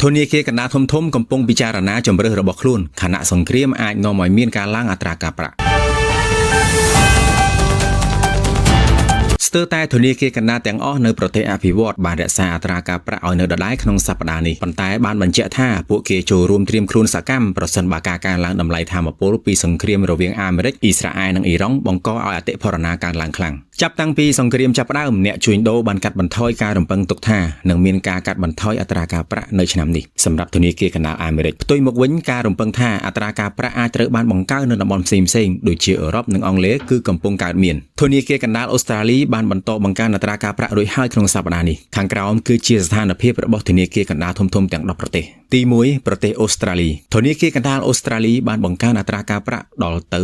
ធនាគារកណ្ដាលធំៗកំពុងពិចារណាជំរើសរបស់ខ្លួនខណៈសង្គ្រាមអាចនាំឲ្យមានការឡើងអត្រាការប្រាក់ស្ទើរតែធនាគារកណ្ដាលទាំងអស់នៅប្រទេសអភិវឌ្ឍន៍បានរក្សាអត្រាការប្រាក់ឲ្យនៅដដែលក្នុងសប្តាហ៍នេះប៉ុន្តែបានបញ្ជាក់ថាពួកគេចូលរួមត្រៀមខ្លួនសកម្មប្រសិនបើការកើនឡើងតម្លៃថាមពលពីសង្គ្រាមរវាងអាមេរិកអ៊ីស្រាអែលនិងអ៊ីរ៉ង់បង្កឲ្យអតិផរណាកើនឡើងខ្លាំងចាប់តាំងពីសង្គ្រាមចាប់ផ្ដើមអ្នកជួញដូរបានកាត់បន្ថយការរំពឹងទុកថានឹងមានការកាត់បន្ថយអត្រាការប្រាក់នៅឆ្នាំនេះសម្រាប់ធនាគារកណ្ដាលអាមេរិកផ្ទុយមកវិញការរំពឹងថាអត្រាការប្រាក់អាចត្រូវបានបង្កើននៅតំបន់ផ្សេងៗដូចជាអឺរ៉ុបនិងអង់គ្លេសគឺកំពុងកើតមានធនាគារកណ្ដាលអូស្ត្រាលីបានបន្តបង្កើនអត្រាការប្រាក់រួចហើយក្នុងសប្តាហ៍នេះខាងក្រោមគឺជាស្ថានភាពរបស់ធនាគារកណ្ដាលធំៗទាំង10ប្រទេសទី1ប្រទេសអូស្ត្រាលីធនាគារកណ្ដាលអូស្ត្រាលីបានបង្កើនអត្រាការប្រាក់ដល់ទៅ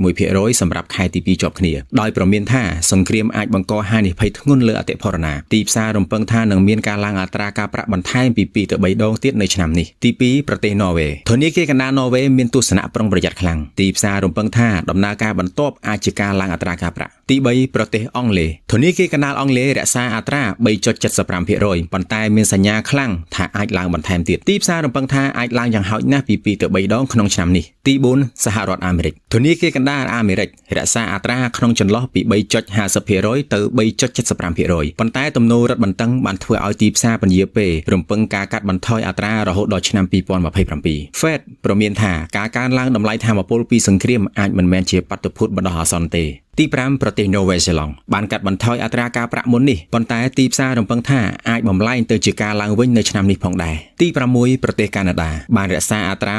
4.1% សម្រាប់ខែទី2ជាប់គ្នាដោយប្រមានថាសង្គ្រាមអាចបង្កហានិភ័យធ្ងន់លើអតិផរណាទីផ្សាររំពឹងថានឹងមានការឡើងអត្រាការប្រាក់បន្ថែមពី2ទៅ3ដងទៀតនៅឆ្នាំនេះទី2ប្រទេសន័រវេធនាគារកណ្ដាលន័រវេមានទស្សនៈប្រុងប្រយ័ត្នខ្លាំងទីផ្សាររំពឹងថាដំណើរការបន្ទាប់អាចជាការឡើងអត្រាការប្រាក់ទី3ប្រទេសអង់គ្លេសធនាគារកណ្ដាលអង់គ្លេសរក្សាអត្រា 3.75% ប៉ុន្តែមានសញ្ញាខ្លាំងថាអាចឡើងបន្ថែមទៀតទីផ្សាររំពឹងថាអាចឡើងយ៉ាងហោចណាស់ពី2ទៅ3ដងក្នុងឆ្នាំនេះទី4សហរដ្ឋអាមេរិកធនាគារកណ្ដាលអាមេរិករក្សាអត្រាក្នុងចន្លោះពី 3.50% ទៅ 3.75% ប៉ុន្តែទំនោររឹតបន្តឹងបានធ្វើឲ្យទីផ្សារពន្យាពេលរំពឹងការកាត់បន្ថយអត្រារហូតដល់ឆ្នាំ2027 Fed ព្រមានថាការកើនឡើងតម្លៃថាមពលពីសង្គ្រាមអាចមិនមែនជាបាតុភូតបណ្ដោះអាសន្នទេទី5ប្រទេសនូវែលសេឡង់បានកាត់បន្ថយអត្រាការប្រាក់មុននេះប៉ុន្តែទីផ្សាររំពឹងថាអាចបំលែងទៅជាការឡើងវិញនៅឆ្នាំនេះផងដែរទី6ប្រទេសកាណាដាបានរក្សាអត្រា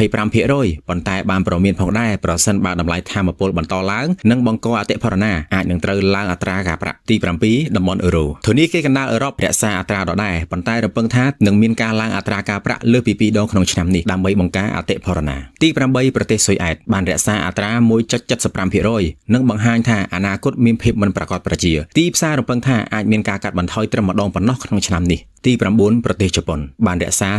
2.25% ប៉ុន្តែបានប្រមានផងដែរប្រសិនបើតម្លៃថាមពលបន្តឡើងនិងបង្កអតិផរណាអាចនឹងត្រូវឡើងអត្រាការប្រាក់ទី7តំបន់អឺរ៉ូធនាគារកណ្ដាលអឺរ៉ុបរក្សាអត្រាដដែលប៉ុន្តែរំពឹងថានឹងមានការឡើងអត្រាការប្រាក់លើសពី2ដងក្នុងឆ្នាំនេះដើម្បីបង្ការអតិផរណាទី8ប្រទេសស៊ុយអែតបានរក្សាអត្រា 1.75% និងបង្ហាញថាអនាគតមានភាពមិនប្រាកដប្រជាទីផ្សាររំពឹងថាអាចមានការកាត់បន្ថយត្រឹមម្ដងប៉ុណ្ណោះក្នុងឆ្នាំនេះទី9ប្រទេសជប៉ុនបានរក្សា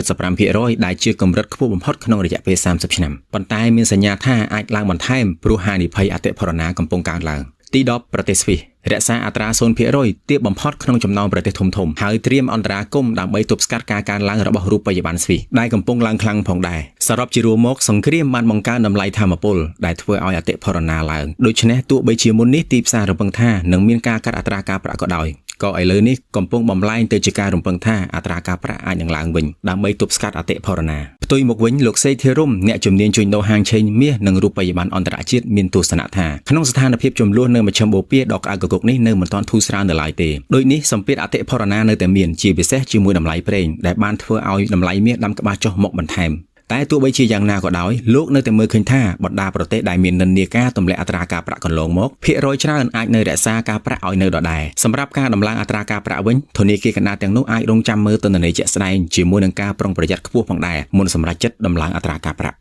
0.75% ដែលជាកម្រិតខ្ពស់បំផុតក្នុងរយៈពេល30ឆ្នាំប៉ុន្តែមានសញ្ញាថាអាចឡើងបន្ថែមព្រោះហានិភ័យអតិផរណាកំពុងកើនឡើងទី10ប្រទេសស្វីសរក្សាអត្រា 0% ទាបបំផុតក្នុងចំណោមប្រទេសធំៗហើយត្រៀមអន្តរាគមន៍ដើម្បីទប់ស្កាត់ការកើនឡើងរបស់រូបិយប័ណ្ណស្វីសដែលកំពុងឡើងខ្លាំងផងដែរសរុបជារួមមកសង្គ្រាមបានបង្កើនតម្លៃថាមពលដែលធ្វើឲ្យអតិផរណាឡើងដូច្នេះទោះបីជាមុននេះទីផ្សាររំពឹងថានឹងមានការកាត់អត្រាការប្រាក់ក៏ដោយក៏ឥឡូវនេះកំពុងបំលែងទៅជាការរំពឹងថាអត្រាការប្រាក់អាចនឹងឡើងវិញដើម្បីទប់ស្កាត់អតិផរណាផ្ទុយមកវិញលោកសេធីរុំអ្នកជំនាញជួញដូរហាងឆេងមាសនិងរូបិយប័ណ្ណអន្តរជាតិមានទស្សនៈថាក្នុងស្ថានភាពចំនួននៅមជ្ឈមបូព៌ាដ៏ក្តៅគគុកនេះនៅមិនទាន់ធូរស្រាលនៅឡើយទេដូចនេះសម្ពាធអតិផរណានៅតែមានជាពិសេសជាមួយតម្លៃប្រេងដែលបានធ្វើឲ្យតម្លៃមាសដាំក្បាលចុះមកបន្ថែមតែទោះបីជាយ៉ាងណាក៏ដោយលោកនៅតែមើលឃើញថាបណ្ដាប្រទេសដែលមាននិន្នាការទម្លាក់អត្រាការប្រាក់កន្លងមកភាគរយច្រើនអាចនៅរក្សាការប្រាក់ឲ្យនៅដដែលសម្រាប់ការដំឡើងអត្រាការប្រាក់វិញធនាគារកណ្ដាលទាំងនោះអាចរងចាំមើលទិន្នន័យជាក់ស្ដែងជាមួយនឹងការប្រុងប្រយ័ត្នខ្ពស់ផងដែរមុនសម្រាប់ចិត្តដំឡើងអត្រាការប្រាក់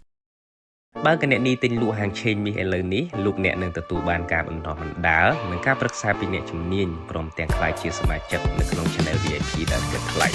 បើកអ្នកនេះទិញលក់ហាងឆេងមាសឥឡូវនេះលោកអ្នកនឹងទទួលបានការបន្តបណ្ដាលនិងការប្រឹក្សាពីអ្នកជំនាញព្រមទាំងក្លាយជាសមាជិកនៅក្នុង Channel VIP ដែលគិតថ្លៃ